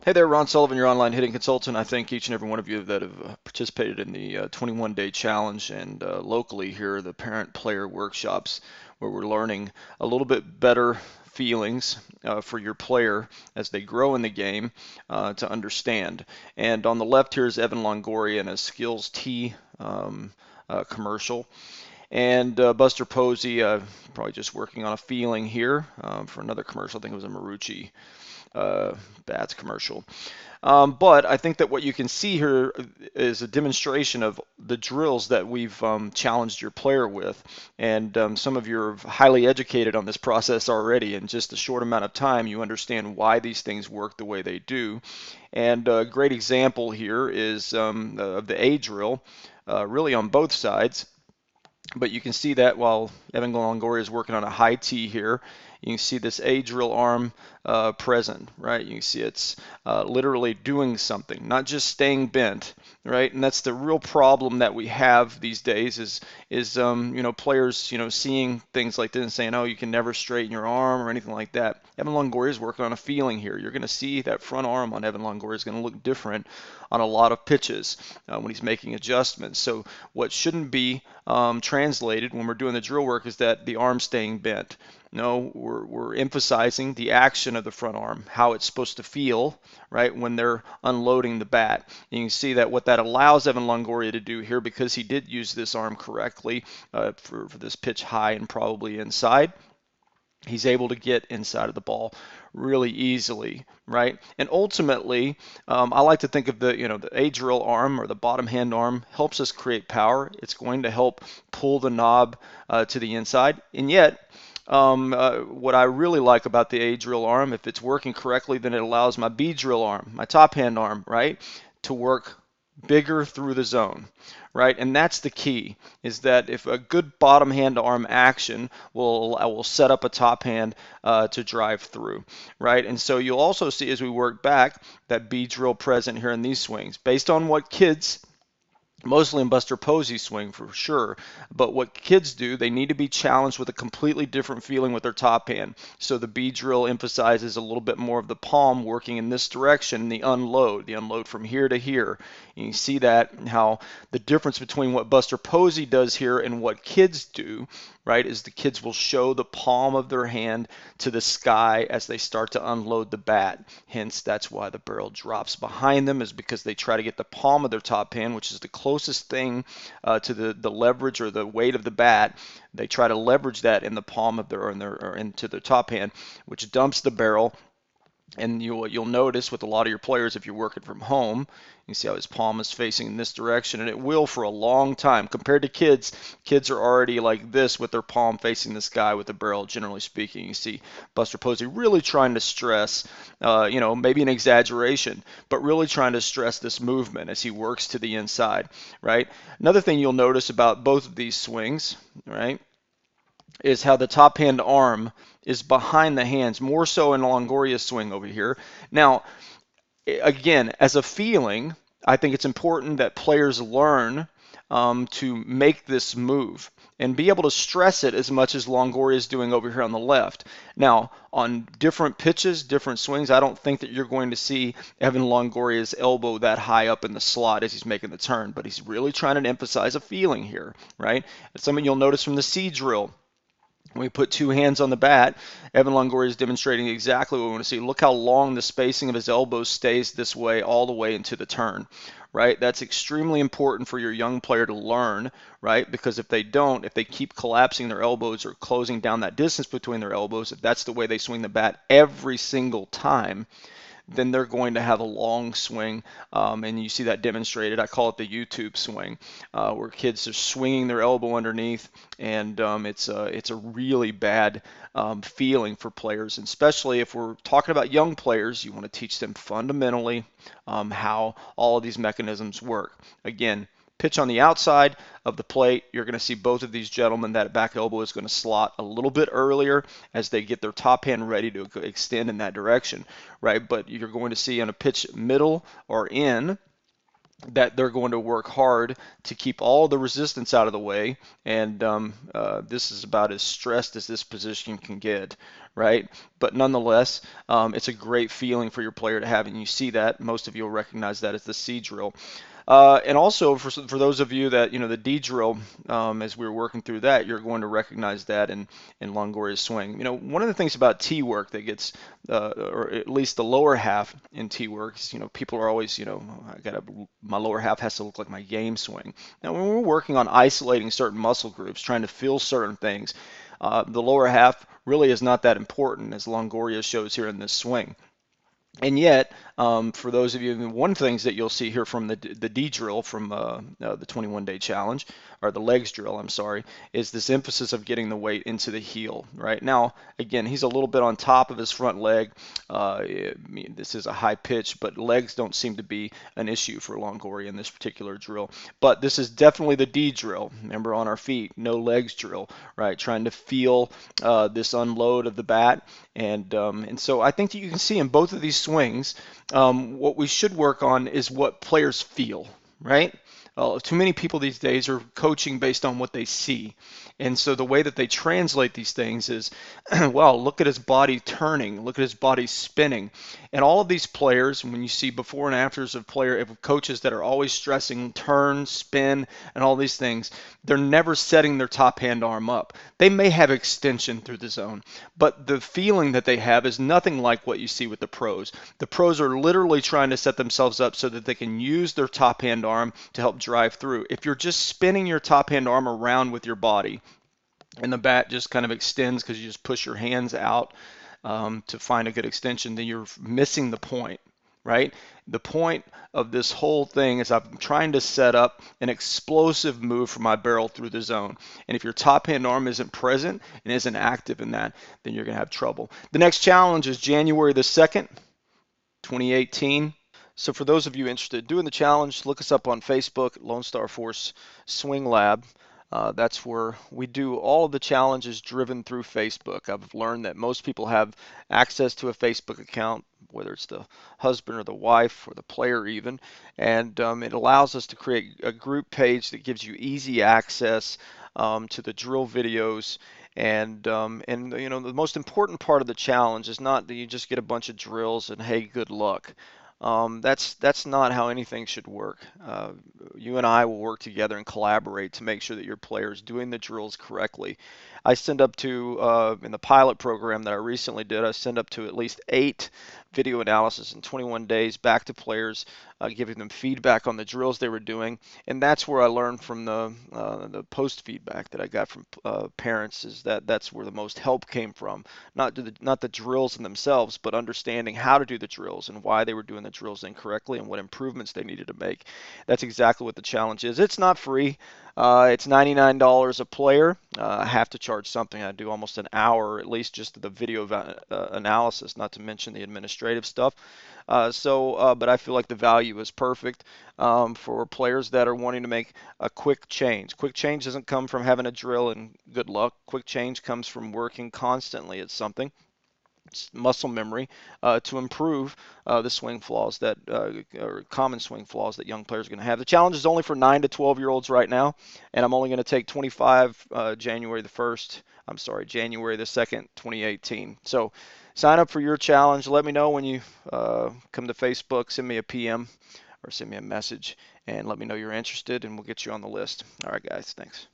Hey there, Ron Sullivan, your online hitting consultant. I thank each and every one of you that have participated in the 21-day challenge and locally here, the parent player workshops, where we're learning a little bit better feelings for your player as they grow in the game to understand. And on the left here is Evan Longoria and a Skills T commercial. And Buster Posey, probably just working on a feeling here for another commercial. I think it was a Marucci bats commercial. But I think that what you can see here is a demonstration of the drills that we've challenged your player with. And some of you are highly educated on this process already. In just a short amount of time, you understand why these things work the way they do. And a great example here is of the A drill, really on both sides. But you can see that while Evan Longoria is working on a high tee here, you can see this A drill arm present, right? You can see it's literally doing something, not just staying bent, right? And that's the real problem that we have these days is players seeing things like this and saying, oh, you can never straighten your arm or anything like that. Evan Longoria is working on a feeling here. You're going to see that front arm on Evan Longoria is going to look different on a lot of pitches when he's making adjustments. So what shouldn't be translated when we're doing the drill work is that the arm's staying bent. No, we're emphasizing the action of the front arm, how it's supposed to feel, right, when they're unloading the bat. And you can see that what that allows Evan Longoria to do here, because he did use this arm correctly for this pitch high and probably inside, he's able to get inside of the ball really easily, right? And ultimately, I like to think of the A drill arm or the bottom hand arm helps us create power. It's going to help pull the knob to the inside, and yet. What I really like about the A drill arm, if it's working correctly, then it allows my B drill arm, my top hand arm, right, to work bigger through the zone, right? And that's the key, is that if a good bottom hand to arm action will set up a top hand to drive through, right? And so you'll also see as we work back that B drill present here in these swings, based on what kids mostly in Buster Posey's swing for sure. But what kids do, they need to be challenged with a completely different feeling with their top hand. So the B drill emphasizes a little bit more of the palm working in this direction, the unload from here to here. And you see that how the difference between what Buster Posey does here and what kids do, right, is the kids will show the palm of their hand to the sky as they start to unload the bat. Hence, that's why the barrel drops behind them, is because they try to get the palm of their top hand, which is the closest thing to the leverage or the weight of the bat. They try to leverage that in the palm of or into their top hand, which dumps the barrel. And you'll notice with a lot of your players, if you're working from home, you see how his palm is facing in this direction, and it will for a long time. Compared to kids, kids are already like this with their palm facing the sky with the barrel, generally speaking. You see Buster Posey really trying to stress, maybe an exaggeration, but really trying to stress this movement as he works to the inside, right? Another thing you'll notice about both of these swings, right, is how the top hand arm is behind the hands, more so in Longoria's swing over here. Now, again, as a feeling, I think it's important that players learn to make this move and be able to stress it as much as Longoria is doing over here on the left. Now, on different pitches, different swings, I don't think that you're going to see Evan Longoria's elbow that high up in the slot as he's making the turn, but he's really trying to emphasize a feeling here, right? Something you'll notice from the C drill. When we put two hands on the bat, Evan Longoria is demonstrating exactly what we want to see. Look how long the spacing of his elbows stays this way all the way into the turn, right? That's extremely important for your young player to learn, right? Because if they don't, if they keep collapsing their elbows or closing down that distance between their elbows, if that's the way they swing the bat every single time, then they're going to have a long swing, and you see that demonstrated. I call it the YouTube swing, where kids are swinging their elbow underneath, and it's a really bad feeling for players, and especially if we're talking about young players. You want to teach them fundamentally how all of these mechanisms work. Again, pitch on the outside of the plate, you're going to see both of these gentlemen, that back elbow is going to slot a little bit earlier as they get their top hand ready to extend in that direction, right? But you're going to see on a pitch middle or in, that they're going to work hard to keep all the resistance out of the way. And this is about as stressed as this position can get, right? But nonetheless, it's a great feeling for your player to have, and you see that. Most of you will recognize that as the C drill. And also for those of you that, the D drill, as we were working through that, you're going to recognize that in Longoria's swing. One of the things about T work that gets, or at least the lower half in T work, is, people are always, my lower half has to look like my game swing. Now, when we're working on isolating certain muscle groups, trying to feel certain things, the lower half really is not that important, as Longoria shows here in this swing. And yet, for those of you, one of the things that you'll see here from the D drill from the 21-day challenge, or the legs drill, I'm sorry, is this emphasis of getting the weight into the heel. Right now, again, he's a little bit on top of his front leg. This is a high pitch, but legs don't seem to be an issue for Longoria in this particular drill. But this is definitely the D drill. Remember, on our feet, no legs drill, right? Trying to feel this unload of the bat. And so I think that you can see in both of these swings, what we should work on is what players feel, right? Too many people these days are coaching based on what they see. And so the way that they translate these things is, well, look at his body turning, look at his body spinning. And all of these players, when you see before and afters of coaches that are always stressing turn, spin, and all these things, they're never setting their top hand arm up. They may have extension through the zone, but the feeling that they have is nothing like what you see with the pros. The pros are literally trying to set themselves up so that they can use their top hand arm to help drive through. If you're just spinning your top hand arm around with your body, and the bat just kind of extends because you just push your hands out to find a good extension, then you're missing the point, right? The point of this whole thing is I'm trying to set up an explosive move for my barrel through the zone. And if your top hand arm isn't present and isn't active in that, then you're going to have trouble. The next challenge is January the 2nd, 2018. So for those of you interested in doing the challenge, look us up on Facebook, Lone Star Force Swing Lab. That's where we do all of the challenges driven through Facebook. I've learned that most people have access to a Facebook account, whether it's the husband or the wife or the player even, and it allows us to create a group page that gives you easy access to the drill videos. And the most important part of the challenge is not that you just get a bunch of drills and hey, good luck. That's not how anything should work. You and I will work together and collaborate to make sure that your player is doing the drills correctly. I send up to, in the pilot program that I recently did, I send up to at least 8 video analysis in 21 days back to players, giving them feedback on the drills they were doing. And that's where I learned from the post feedback that I got from parents, is that's where the most help came from. Not the drills in themselves, but understanding how to do the drills and why they were doing the drills incorrectly and what improvements they needed to make. That's exactly what the challenge is. It's not free. It's $99 a player. I have to charge something. I do almost an hour, at least just the video analysis, not to mention the administrative stuff. But I feel like the value is perfect for players that are wanting to make a quick change. Quick change doesn't come from having a drill and good luck. Quick change comes from working constantly at something, muscle memory, to improve the swing flaws that or common swing flaws that young players are going to have. The challenge is only for 9 to 12-year-olds right now, and I'm only going to take 25 January the 2nd, 2018. So sign up for your challenge. Let me know when you come to Facebook. Send me a PM or send me a message and let me know you're interested, and we'll get you on the list. All right, guys, thanks.